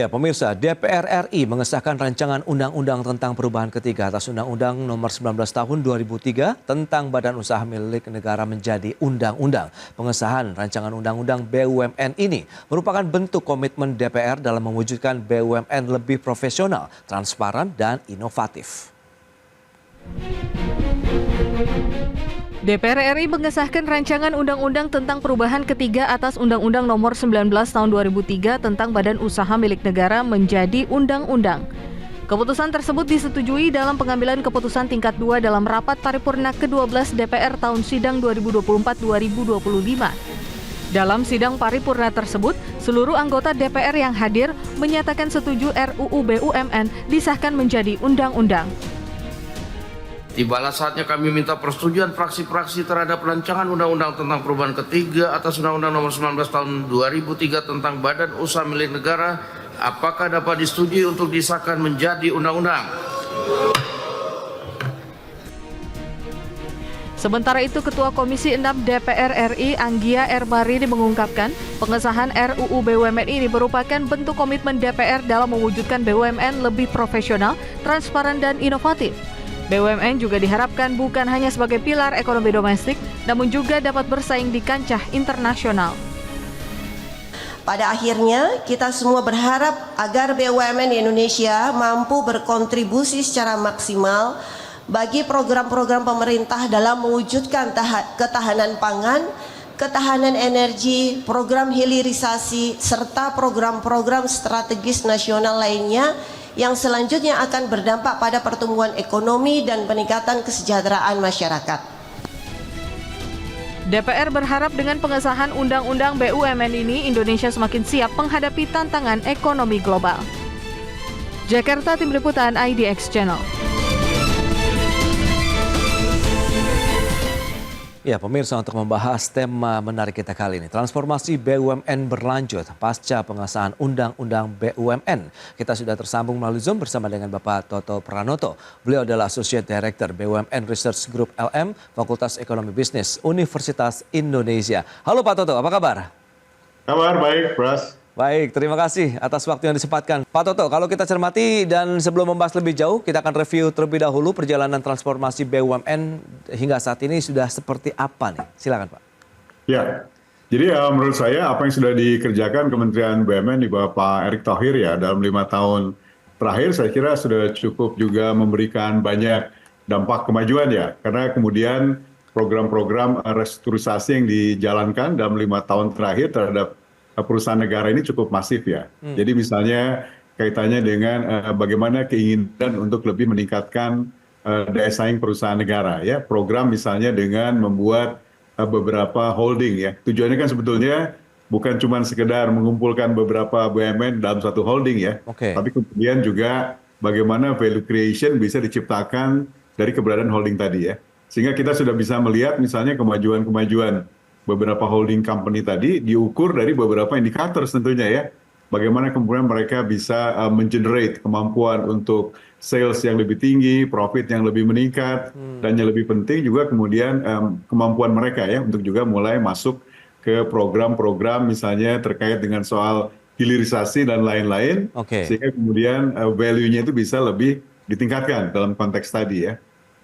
Ya, pemirsa, DPR RI mengesahkan rancangan undang-undang tentang perubahan ketiga atas Undang-Undang Nomor 19 Tahun 2003 tentang Badan Usaha Milik Negara menjadi undang-undang. Pengesahan rancangan undang-undang BUMN ini merupakan bentuk komitmen DPR dalam mewujudkan BUMN lebih profesional, transparan, dan inovatif. DPR RI mengesahkan rancangan undang-undang tentang perubahan ketiga atas Undang-Undang Nomor 19 Tahun 2003 tentang Badan Usaha Milik Negara menjadi undang-undang. Keputusan tersebut disetujui dalam pengambilan keputusan tingkat 2 dalam rapat paripurna ke-12 DPR tahun sidang 2024-2025. Dalam sidang paripurna tersebut, seluruh anggota DPR yang hadir menyatakan setuju RUU BUMN disahkan menjadi undang-undang. Tibalah saatnya kami minta persetujuan fraksi-fraksi terhadap rancangan undang-undang tentang perubahan ketiga atas Undang-Undang Nomor 19 Tahun 2003 tentang Badan Usaha Milik Negara. Apakah dapat disetujui untuk disahkan menjadi undang-undang? Sementara itu, Ketua Komisi 6 DPR RI Anggia Ermarini mengungkapkan pengesahan RUU BUMN ini merupakan bentuk komitmen DPR dalam mewujudkan BUMN lebih profesional, transparan, dan inovatif. BUMN juga diharapkan bukan hanya sebagai pilar ekonomi domestik, namun juga dapat bersaing di kancah internasional. Pada akhirnya, kita semua berharap agar BUMN di Indonesia mampu berkontribusi secara maksimal bagi program-program pemerintah dalam mewujudkan ketahanan pangan, ketahanan energi, program hilirisasi, serta program-program strategis nasional lainnya yang selanjutnya akan berdampak pada pertumbuhan ekonomi dan peningkatan kesejahteraan masyarakat. DPR berharap dengan pengesahan Undang-Undang BUMN ini, Indonesia semakin siap menghadapi tantangan ekonomi global. Jakarta, Tim Liputan IDX Channel. Ya, pemirsa, untuk membahas tema menarik kita kali ini, transformasi BUMN berlanjut pasca pengesahan Undang-Undang BUMN. Kita sudah tersambung melalui Zoom bersama dengan Bapak Toto Pranoto. Beliau adalah Associate Director BUMN Research Group LM, Fakultas Ekonomi Bisnis, Universitas Indonesia. Halo Pak Toto, apa kabar? Kabar baik, Pras. Baik, terima kasih atas waktu yang disempatkan. Pak Toto, kalau kita cermati dan sebelum membahas lebih jauh, kita akan review terlebih dahulu perjalanan transformasi BUMN hingga saat ini sudah seperti apa nih? Silakan Pak. Ya, jadi menurut saya apa yang sudah dikerjakan Kementerian BUMN di bawah Pak Erick Thohir ya dalam 5 tahun terakhir saya kira sudah cukup juga memberikan banyak dampak kemajuan ya. Karena kemudian program-program restrukturisasi yang dijalankan dalam 5 tahun terakhir terhadap perusahaan negara ini cukup masif ya. Jadi misalnya kaitannya dengan bagaimana keinginan untuk lebih meningkatkan daya saing perusahaan negara ya. Program misalnya dengan membuat beberapa holding ya. Tujuannya kan sebetulnya bukan cuma sekedar mengumpulkan beberapa BUMN dalam satu holding ya. Tapi kemudian juga bagaimana value creation bisa diciptakan dari keberadaan holding tadi ya. Sehingga kita sudah bisa melihat misalnya kemajuan-kemajuan beberapa holding company tadi diukur dari beberapa indikator tentunya ya. Bagaimana kemudian mereka bisa mengenerate kemampuan untuk sales yang lebih tinggi, profit yang lebih meningkat, dan yang lebih penting juga kemudian kemampuan mereka ya untuk juga mulai masuk ke program-program misalnya terkait dengan soal hilirisasi dan lain-lain, sehingga kemudian value-nya itu bisa lebih ditingkatkan dalam konteks tadi ya.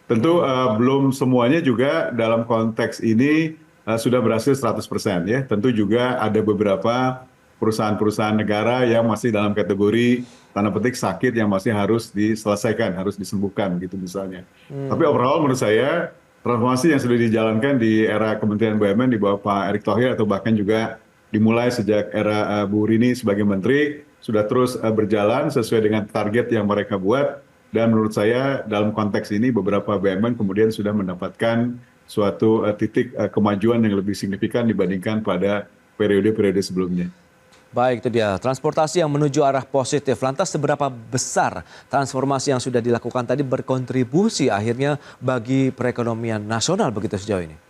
Tentu belum semuanya juga dalam konteks ini sudah berhasil 100% ya. Tentu juga ada beberapa perusahaan-perusahaan negara yang masih dalam kategori tanda petik sakit yang masih harus diselesaikan, harus disembuhkan gitu misalnya. Tapi overall menurut saya transformasi yang sudah dijalankan di era Kementerian BUMN di bawah Pak Erick Thohir atau bahkan juga dimulai sejak era Bu Rini sebagai menteri sudah terus berjalan sesuai dengan target yang mereka buat, dan menurut saya dalam konteks ini beberapa BUMN kemudian sudah mendapatkan suatu titik kemajuan yang lebih signifikan dibandingkan pada periode-periode sebelumnya. Baik, itu dia transportasi yang menuju arah positif. Lantas seberapa besar transformasi yang sudah dilakukan tadi berkontribusi akhirnya bagi perekonomian nasional begitu sejauh ini?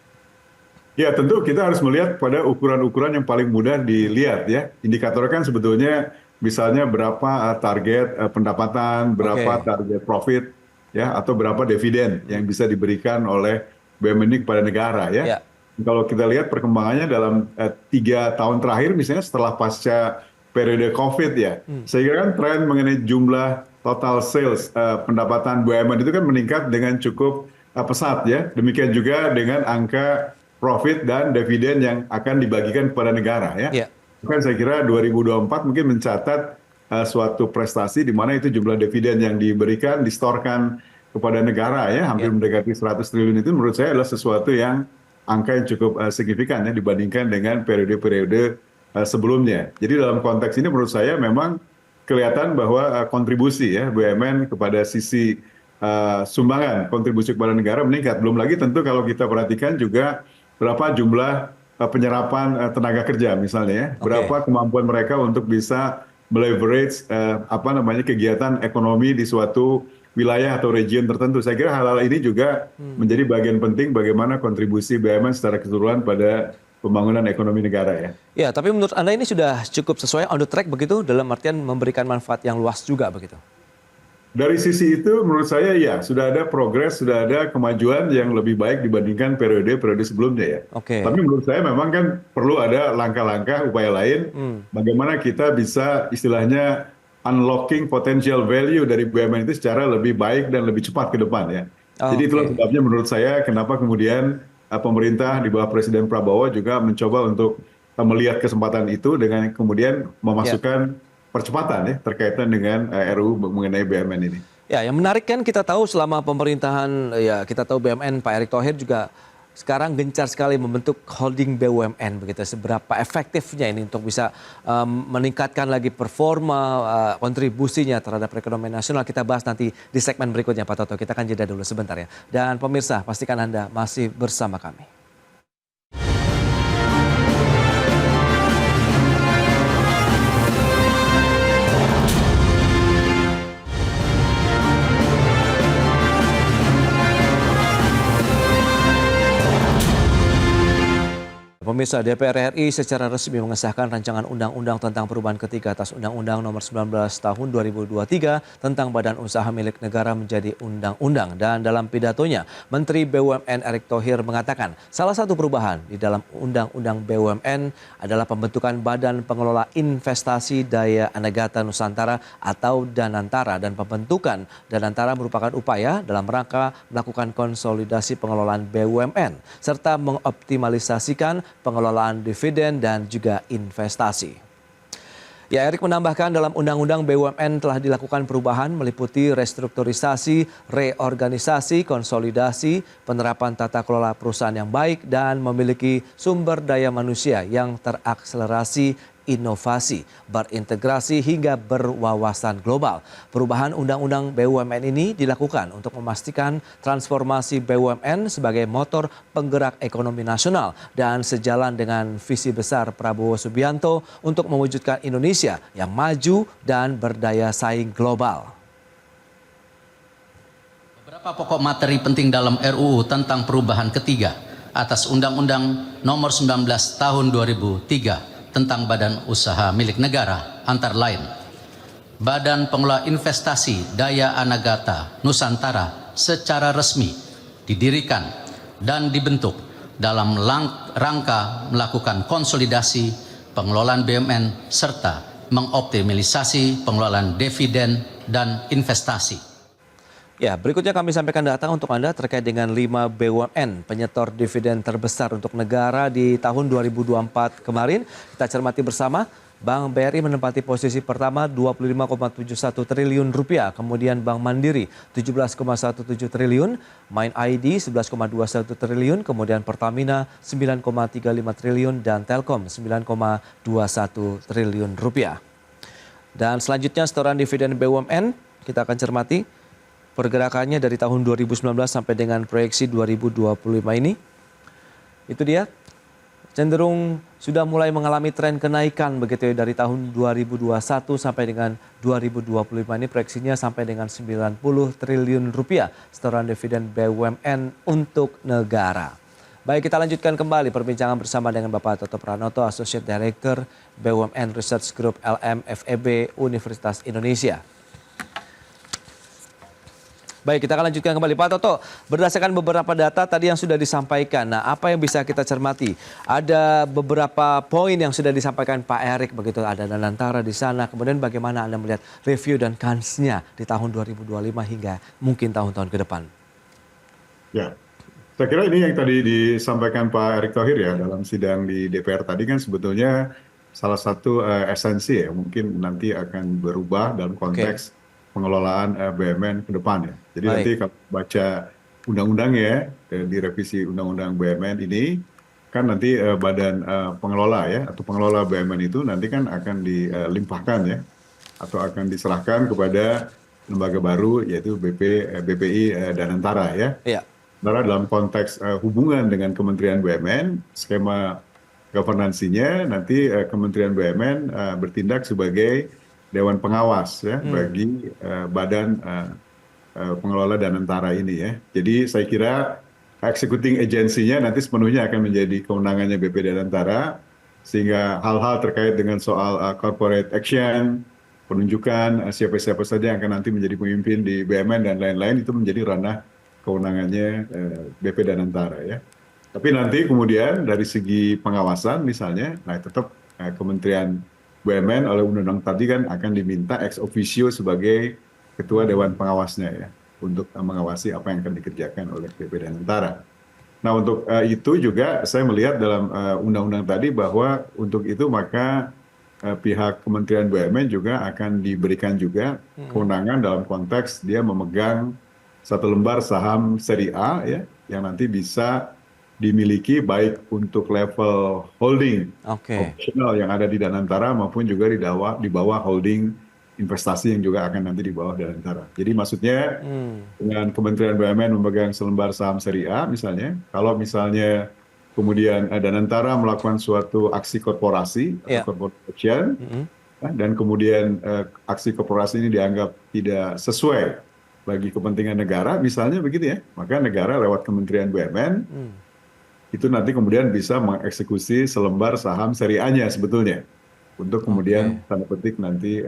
Ya tentu kita harus melihat pada ukuran-ukuran yang paling mudah dilihat ya. Indikatornya kan sebetulnya misalnya berapa target pendapatan, berapa target profit ya, atau berapa dividen yang bisa diberikan oleh BUMN ini kepada negara ya. Kalau kita lihat perkembangannya dalam 3 tahun terakhir misalnya setelah pasca periode COVID ya. Saya kira kan tren mengenai jumlah total sales pendapatan BUMN itu kan meningkat dengan cukup pesat ya. Demikian juga dengan angka profit dan dividen yang akan dibagikan kepada negara ya. Ya. Kan saya kira 2024 mungkin mencatat suatu prestasi di mana itu jumlah dividen yang diberikan, distorkan kepada negara ya, hampir mendekati 100 triliun itu menurut saya adalah sesuatu yang angka yang cukup signifikan ya dibandingkan dengan periode-periode sebelumnya. Jadi dalam konteks ini menurut saya memang kelihatan bahwa kontribusi ya BUMN kepada sisi sumbangan kontribusi kepada negara meningkat. Belum lagi tentu kalau kita perhatikan juga berapa jumlah penyerapan tenaga kerja misalnya ya, berapa kemampuan mereka untuk bisa meleverage kegiatan ekonomi di suatu wilayah atau region tertentu. Saya kira hal-hal ini juga menjadi bagian penting bagaimana kontribusi BUMN secara keseluruhan pada pembangunan ekonomi negara ya. Ya, tapi menurut Anda ini sudah cukup sesuai on the track begitu dalam artian memberikan manfaat yang luas juga begitu? Dari sisi itu menurut saya ya sudah ada progres, sudah ada kemajuan yang lebih baik dibandingkan periode-periode sebelumnya ya. Oke. Tapi menurut saya memang kan perlu ada langkah-langkah upaya lain bagaimana kita bisa istilahnya unlocking potential value dari BUMN itu secara lebih baik dan lebih cepat ke depan ya. Jadi itulah sebabnya menurut saya kenapa kemudian pemerintah di bawah Presiden Prabowo juga mencoba untuk melihat kesempatan itu dengan kemudian memasukkan percepatan ya terkaitan dengan RUU mengenai BUMN ini. Ya, yang menarik kan kita tahu selama pemerintahan ya kita tahu BUMN Pak Erick Thohir juga sekarang gencar sekali membentuk holding BUMN begitu. Seberapa efektifnya ini untuk bisa meningkatkan lagi performa kontribusinya terhadap perekonomian nasional, kita bahas nanti di segmen berikutnya Pak Toto. Kita akan jeda dulu sebentar ya. Dan pemirsa, pastikan Anda masih bersama kami. Pemirsa, DPR RI secara resmi mengesahkan rancangan undang-undang tentang perubahan ketiga atas Undang-Undang Nomor 19 Tahun 2023 tentang Badan Usaha Milik Negara menjadi undang-undang. Dan dalam pidatonya, Menteri BUMN Erick Thohir mengatakan salah satu perubahan di dalam Undang-Undang BUMN adalah pembentukan Badan Pengelola Investasi Daya Anegata Nusantara atau Danantara, dan pembentukan Danantara merupakan upaya dalam rangka melakukan konsolidasi pengelolaan BUMN serta mengoptimalisasikan pengelolaan dividen dan juga investasi. Ya, Erick menambahkan dalam Undang-Undang BUMN telah dilakukan perubahan meliputi restrukturisasi, reorganisasi, konsolidasi, penerapan tata kelola perusahaan yang baik, dan memiliki sumber daya manusia yang terakselerasi, inovasi, berintegrasi hingga berwawasan global. Perubahan Undang-Undang BUMN ini dilakukan untuk memastikan transformasi BUMN sebagai motor penggerak ekonomi nasional dan sejalan dengan visi besar Prabowo Subianto untuk mewujudkan Indonesia yang maju dan berdaya saing global. Beberapa pokok materi penting dalam RUU tentang perubahan ketiga atas Undang-Undang Nomor 19 Tahun 2003 tentang Badan Usaha Milik Negara, antara lain Badan Pengelola Investasi Daya Anegata Nusantara secara resmi didirikan dan dibentuk dalam rangka melakukan konsolidasi pengelolaan BUMN serta mengoptimalisasi pengelolaan dividen dan investasi. Ya, berikutnya kami sampaikan data untuk Anda terkait dengan 5 BUMN penyetor dividen terbesar untuk negara di tahun 2024 kemarin. Kita cermati bersama. Bank BRI menempati posisi pertama 25,71 triliun rupiah, kemudian Bank Mandiri 17,17 triliun, Mind ID 11,21 triliun, kemudian Pertamina 9,35 triliun dan Telkom 9,21 triliun rupiah. Dan selanjutnya setoran dividen BUMN kita akan cermati pergerakannya dari tahun 2019 sampai dengan proyeksi 2025 ini. Itu dia. Cenderung sudah mulai mengalami tren kenaikan begitu ya, dari tahun 2021 sampai dengan 2025 ini proyeksinya sampai dengan 90 triliun rupiah setoran dividen BUMN untuk negara. Baik, kita lanjutkan kembali perbincangan bersama dengan Bapak Toto Pranoto, Associate Director BUMN Research Group LM FEB Universitas Indonesia. Baik, kita akan lanjutkan kembali. Pak Toto, berdasarkan beberapa data tadi yang sudah disampaikan, nah apa yang bisa kita cermati? Ada beberapa poin yang sudah disampaikan Pak Erik, begitu ada Danantara di sana. Kemudian bagaimana Anda melihat review dan kansnya di tahun 2025 hingga mungkin tahun-tahun ke depan? Ya, saya kira ini yang tadi disampaikan Pak Erick Thohir ya dalam sidang di DPR tadi kan sebetulnya salah satu esensi ya mungkin nanti akan berubah dalam konteks pengelolaan BUMN ke depan ya. Jadi Baik. nanti kalau baca undang-undangnya di revisi undang-undang BUMN ini kan nanti badan pengelola ya atau pengelola BUMN itu nanti kan akan dilimpahkan ya atau akan diserahkan kepada lembaga baru yaitu BPI Danantara ya. Iya. Sementara dalam konteks hubungan dengan Kementerian BUMN, skema governansinya nanti Kementerian BUMN bertindak sebagai Dewan Pengawas ya bagi badan pengelola Danantara ini ya. Jadi saya kira executing agency-nya nanti sepenuhnya akan menjadi kewenangannya BP Danantara sehingga hal-hal terkait dengan soal corporate action, penunjukan siapa-siapa saja yang akan nanti menjadi pemimpin di BUMN dan lain-lain itu menjadi ranah kewenangannya BP Danantara ya. Tapi nanti kemudian dari segi pengawasan misalnya, nah tetap Kementerian BUMN oleh undang-undang tadi kan akan diminta ex officio sebagai ketua dewan pengawasnya ya untuk mengawasi apa yang akan dikerjakan oleh BP Danantara. Nah untuk itu juga saya melihat dalam undang-undang tadi bahwa untuk itu maka pihak Kementerian BUMN juga akan diberikan juga kewenangan dalam konteks dia memegang satu lembar saham seri A ya yang nanti bisa dimiliki baik untuk level holding operasional yang ada di Danantara maupun juga di bawah holding investasi yang juga akan nanti di bawah Danantara. Jadi maksudnya dengan Kementerian BUMN memegang selembar saham seri A misalnya, kalau misalnya kemudian Danantara melakukan suatu aksi korporasi atau corporate action dan kemudian aksi korporasi ini dianggap tidak sesuai bagi kepentingan negara misalnya begitu ya, maka negara lewat Kementerian BUMN itu nanti kemudian bisa mengeksekusi selembar saham seri A-nya sebetulnya untuk kemudian tanda petik nanti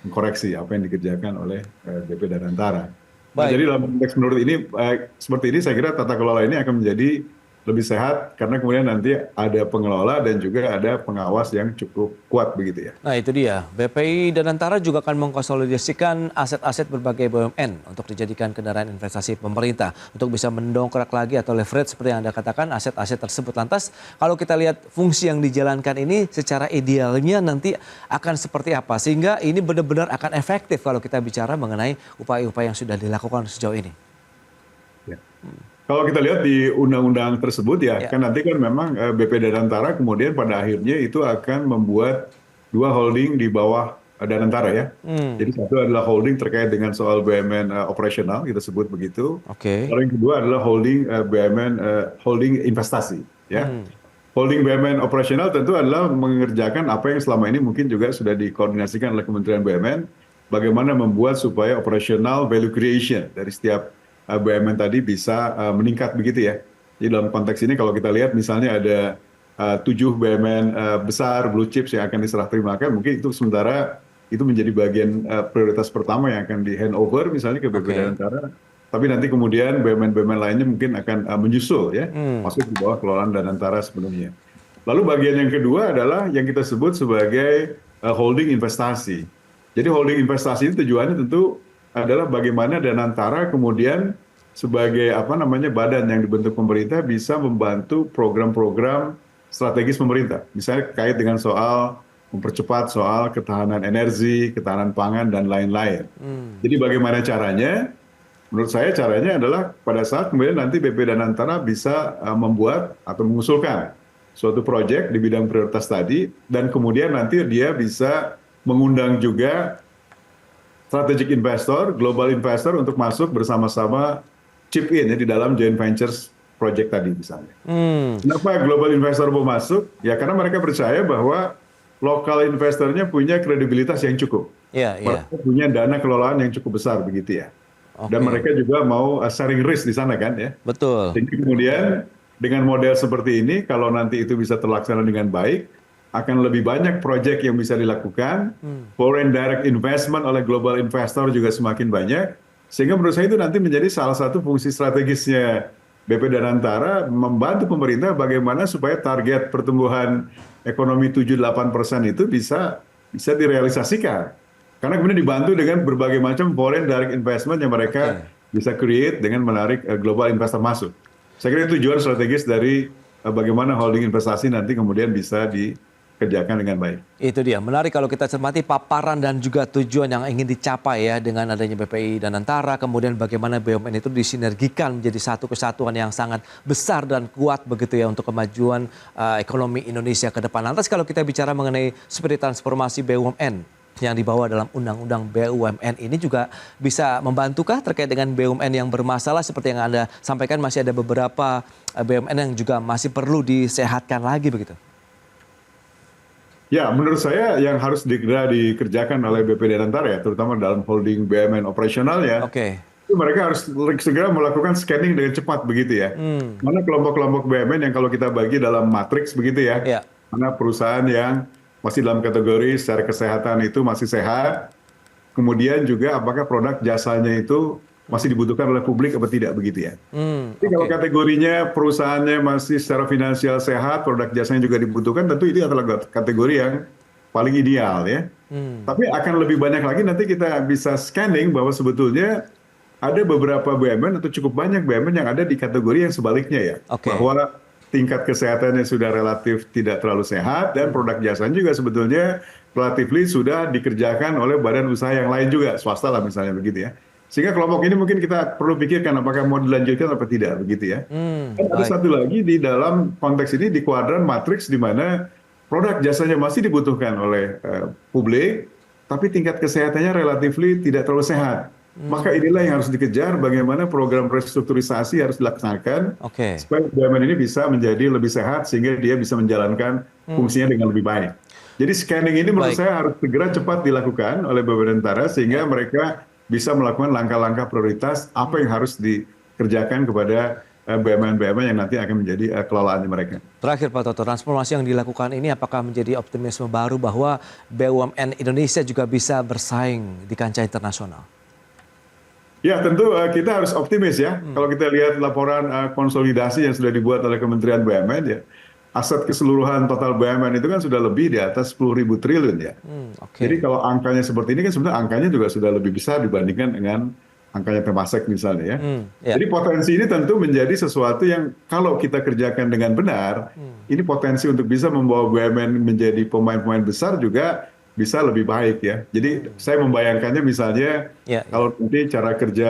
mengkoreksi apa yang dikerjakan oleh BP Danantara. Nah, jadi dalam konteks menurut ini seperti ini saya kira tata kelola ini akan menjadi lebih sehat karena kemudian nanti ada pengelola dan juga ada pengawas yang cukup kuat begitu ya. Nah itu dia, BPI Danantara juga akan mengkonsolidasikan aset-aset berbagai BUMN untuk dijadikan kendaraan investasi pemerintah untuk bisa mendongkrak lagi atau leverage seperti yang Anda katakan aset-aset tersebut. Lantas kalau kita lihat fungsi yang dijalankan ini secara idealnya nanti akan seperti apa sehingga ini benar-benar akan efektif kalau kita bicara mengenai upaya-upaya yang sudah dilakukan sejauh ini. Ya. Kalau kita lihat di undang-undang tersebut ya, kan nanti kan memang BP Danantara kemudian pada akhirnya itu akan membuat dua holding di bawah Danantara ya. Jadi satu adalah holding terkait dengan soal BUMN operasional, kita sebut begitu. Lalu yang kedua adalah holding BUMN holding investasi ya. Holding BUMN operasional tentu adalah mengerjakan apa yang selama ini mungkin juga sudah dikoordinasikan oleh Kementerian BUMN, bagaimana membuat supaya operational value creation dari setiap BUMN tadi bisa meningkat begitu ya. Jadi dalam konteks ini kalau kita lihat misalnya ada 7 BUMN besar blue chips yang akan diserah terimakan, mungkin itu sementara itu menjadi bagian prioritas pertama yang akan di handover misalnya ke BP Danantara. Tapi nanti kemudian BUMN-BUMN lainnya mungkin akan menyusul ya, masuk di bawah kelolaan Danantara sepenuhnya. Lalu bagian yang kedua adalah yang kita sebut sebagai holding investasi. Jadi holding investasi ini tujuannya tentu adalah bagaimana Danantara kemudian sebagai badan yang dibentuk pemerintah bisa membantu program-program strategis pemerintah. Misalnya kait dengan soal mempercepat soal ketahanan energi, ketahanan pangan dan lain-lain. Jadi bagaimana caranya? Menurut saya caranya adalah pada saat kemudian nanti BP Danantara bisa membuat atau mengusulkan suatu proyek di bidang prioritas tadi dan kemudian nanti dia bisa mengundang juga strategic investor, global investor untuk masuk bersama-sama chip in ya, di dalam joint ventures project tadi misalnya. Kenapa global investor mau masuk? Ya karena mereka percaya bahwa lokal investornya punya kredibilitas yang cukup. Mereka punya dana kelolaan yang cukup besar begitu ya. Dan mereka juga mau sharing risk di sana kan ya. Betul. Jadi kemudian dengan model seperti ini kalau nanti itu bisa terlaksana dengan baik, akan lebih banyak proyek yang bisa dilakukan, foreign direct investment oleh global investor juga semakin banyak, Sehingga menurut saya itu nanti menjadi salah satu fungsi strategisnya BP Danantara membantu pemerintah bagaimana supaya target pertumbuhan ekonomi 7-8% itu bisa direalisasikan. Karena kemudian dibantu dengan berbagai macam foreign direct investment yang mereka bisa create dengan menarik global investor masuk. Saya kira tujuan strategis dari bagaimana holding investasi nanti kemudian bisa dikerjakan dengan baik. Itu dia, menarik kalau kita cermati paparan dan juga tujuan yang ingin dicapai ya dengan adanya BPI Danantara, kemudian bagaimana BUMN itu disinergikan menjadi satu kesatuan yang sangat besar dan kuat begitu ya untuk kemajuan ekonomi Indonesia ke depan. Lantas kalau kita bicara mengenai seperti transformasi BUMN yang dibawa dalam Undang-Undang BUMN ini juga bisa membantukah terkait dengan BUMN yang bermasalah seperti yang Anda sampaikan masih ada beberapa BUMN yang juga masih perlu disehatkan lagi begitu? Ya, menurut saya yang harus dikerjakan oleh BP Danantara ya, terutama dalam holding BUMN operasional ya, itu mereka harus segera melakukan scanning dengan cepat begitu ya. Mana kelompok-kelompok BUMN yang kalau kita bagi dalam matriks begitu ya, mana perusahaan yang masih dalam kategori secara kesehatan itu masih sehat, kemudian juga apakah produk jasanya itu masih dibutuhkan oleh publik atau tidak begitu ya. Jadi kalau kategorinya perusahaannya masih secara finansial sehat, produk jasanya juga dibutuhkan, tentu itu adalah kategori yang paling ideal ya. Tapi akan lebih banyak lagi nanti kita bisa scanning bahwa sebetulnya ada beberapa BUMN atau cukup banyak BUMN yang ada di kategori yang sebaliknya ya. Bahwa tingkat kesehatannya sudah relatif tidak terlalu sehat dan produk jasanya juga sebetulnya relatif sudah dikerjakan oleh badan usaha yang lain juga, swasta lah misalnya begitu ya. Sehingga kelompok ini mungkin kita perlu pikirkan apakah mau dilanjutkan atau tidak begitu ya. Dan ada satu lagi di dalam konteks ini di kuadran matriks di mana produk jasanya masih dibutuhkan oleh publik, tapi tingkat kesehatannya relatif tidak terlalu sehat. Maka inilah yang harus dikejar, bagaimana program restrukturisasi harus dilaksanakan supaya BUMN ini bisa menjadi lebih sehat sehingga dia bisa menjalankan fungsinya dengan lebih baik. Jadi scanning ini menurut saya harus segera cepat dilakukan oleh BP Danantara sehingga mereka bisa melakukan langkah-langkah prioritas apa yang harus dikerjakan kepada BUMN-BUMN yang nanti akan menjadi kelolaannya mereka. Terakhir Pak Toto, transformasi yang dilakukan ini apakah menjadi optimisme baru bahwa BUMN Indonesia juga bisa bersaing di kancah internasional? Ya tentu kita harus optimis ya. Kalau kita lihat laporan konsolidasi yang sudah dibuat oleh Kementerian BUMN ya, aset keseluruhan total BUMN itu kan sudah lebih di atas 10.000 triliun ya. Jadi kalau angkanya seperti ini kan sebenarnya angkanya juga sudah lebih besar dibandingkan dengan angkanya Temasek misalnya ya. Jadi potensi ini tentu menjadi sesuatu yang kalau kita kerjakan dengan benar, ini potensi untuk bisa membawa BUMN menjadi pemain-pemain besar juga bisa lebih baik ya. Jadi saya membayangkannya misalnya kalau nanti cara kerja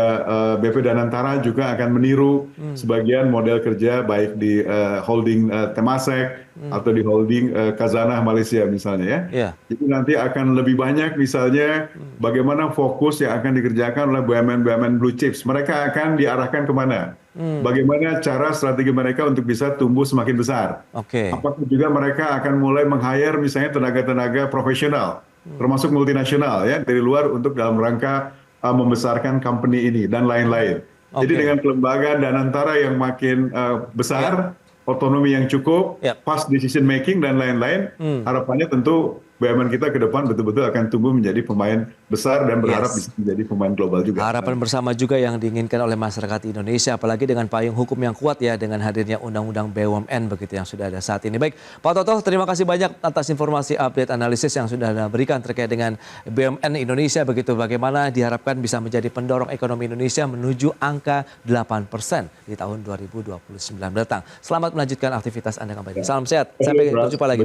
BP Danantara juga akan meniru sebagian model kerja baik di holding Temasek atau di holding Khazanah Malaysia misalnya ya. Jadi nanti akan lebih banyak misalnya bagaimana fokus yang akan dikerjakan oleh BUMN-BUMN blue chips. Mereka akan diarahkan kemana? Bagaimana cara strategi mereka untuk bisa tumbuh semakin besar? Apakah juga mereka akan mulai meng-hire misalnya tenaga-tenaga profesional, termasuk multinasional ya dari luar untuk dalam rangka membesarkan company ini dan lain-lain. Jadi dengan kelembagaan Danantara yang makin besar, otonomi yang cukup, fast decision making dan lain-lain, harapannya tentu BUMN kita ke depan betul-betul akan tumbuh menjadi pemain besar dan berharap bisa menjadi pemain global juga. Harapan bersama juga yang diinginkan oleh masyarakat Indonesia, apalagi dengan payung hukum yang kuat ya, dengan hadirnya Undang-Undang BUMN begitu yang sudah ada saat ini. Baik, Pak Toto, terima kasih banyak atas informasi update analisis yang sudah Anda berikan terkait dengan BUMN Indonesia begitu, bagaimana diharapkan bisa menjadi pendorong ekonomi Indonesia menuju angka 8% di tahun 2029 datang. Selamat melanjutkan aktivitas Anda kembali. Salam sehat, sampai berjumpa lagi.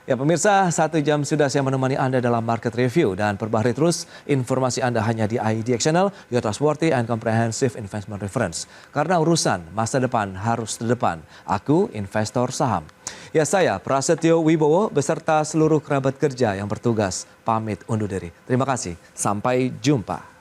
Ya pemirsa, 1 jam sudah saya menemani Anda dalam Market Review dan perbaharui terus informasi Anda hanya di IDX Channel, your trustworthy and comprehensive investment reference. Karena urusan masa depan harus terdepan. Aku investor saham. Ya saya, Prasetyo Wibowo beserta seluruh kerabat kerja yang bertugas pamit undur diri. Terima kasih, sampai jumpa.